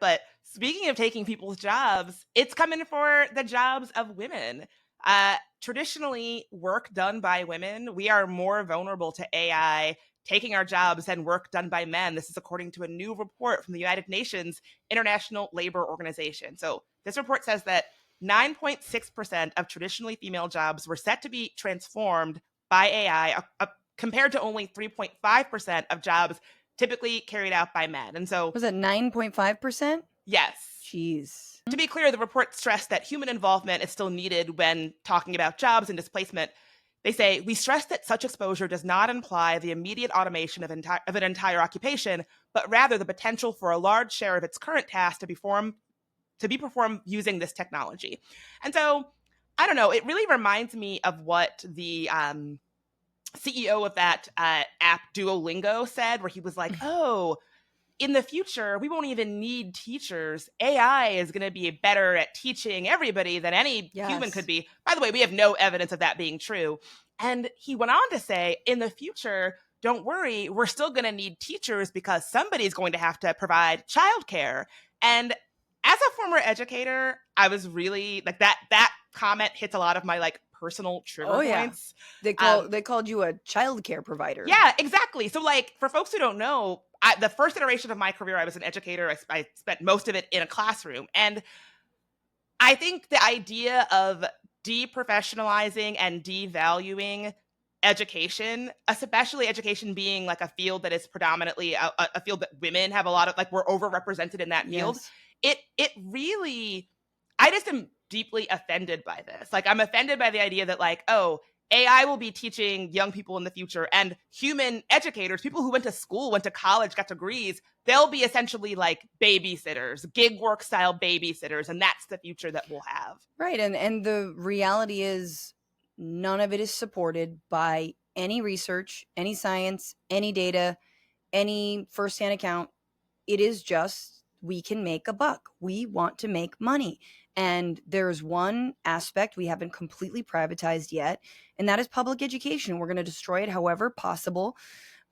But speaking of taking people's jobs, it's coming for the jobs of women. Traditionally, work done by women, we are more vulnerable to AI taking our jobs than work done by men. This is according to a new report from the United Nations International Labor Organization. So this report says that 9.6% of traditionally female jobs were set to be transformed by AI, compared to only 3.5% of jobs typically carried out by men. And so, Was it 9.5%? yes. Jeez. To be clear, the report stressed that human involvement is still needed when talking about jobs and displacement. They say, we stress that such exposure does not imply the immediate automation of an entire occupation, but rather the potential for a large share of its current tasks to be performed using this technology. And so, I don't know, it really reminds me of what the CEO of that app Duolingo said, where he was like, oh, in the future, we won't even need teachers. AI is going to be better at teaching everybody than any human could be. By the way, we have no evidence of that being true. And he went on to say, in the future, don't worry, we're still going to need teachers because somebody's going to have to provide childcare. And as a former educator, I was really like that comment hits a lot of my like personal trigger points. They called you a childcare provider. Yeah, exactly. So like for folks who don't know, the first iteration of my career, I was an educator. I spent most of it in a classroom. And I think the idea of deprofessionalizing and devaluing education, especially education being like a field that is predominantly a field that women have a lot of, like we're overrepresented in that field. It really, I just am deeply offended by this. Like I'm offended by the idea that like, oh, AI will be teaching young people in the future, and human educators, people who went to school, went to college, got degrees, they'll be essentially like babysitters, gig work style babysitters, and that's the future that we'll have. Right, and the reality is none of it is supported by any research, any science, any data, any firsthand account. It is just, we can make a buck. We want to make money. And there's one aspect we haven't completely privatized yet, and that is public education. We're going to destroy it however possible.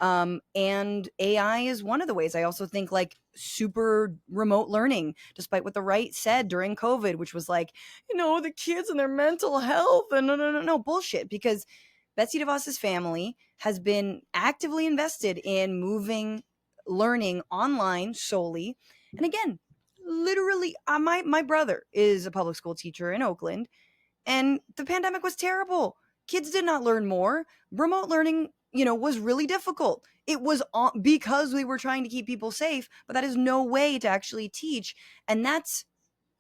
And AI is one of the ways. I also think like super remote learning, despite what the right said during COVID, which was like, the kids and their mental health and no, bullshit. Because Betsy DeVos's family has been actively invested in moving learning online solely. And again, literally, my brother is a public school teacher in Oakland, and the pandemic was terrible. Kids did not learn more. Remote learning, was really difficult. It was because we were trying to keep people safe, but that is no way to actually teach. And that's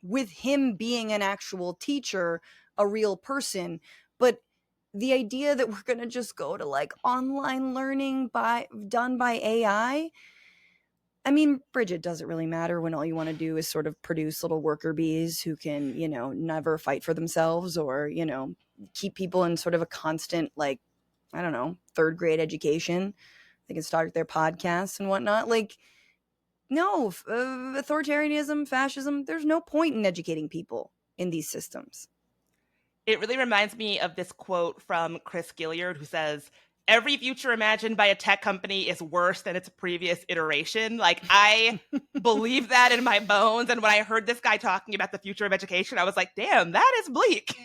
with him being an actual teacher, a real person. But the idea that we're going to just go to like online learning done by AI, I mean, Bridget, does it really matter when all you want to do is sort of produce little worker bees who can, never fight for themselves or, keep people in sort of a constant, like, I don't know, third grade education? They can start their podcasts and whatnot. Like, no, authoritarianism, fascism, there's no point in educating people in these systems. It really reminds me of this quote from Chris Gilliard, who says, every future imagined by a tech company is worse than its previous iteration. Like, I believe that in my bones. And when I heard this guy talking about the future of education, I was like, damn, that is bleak.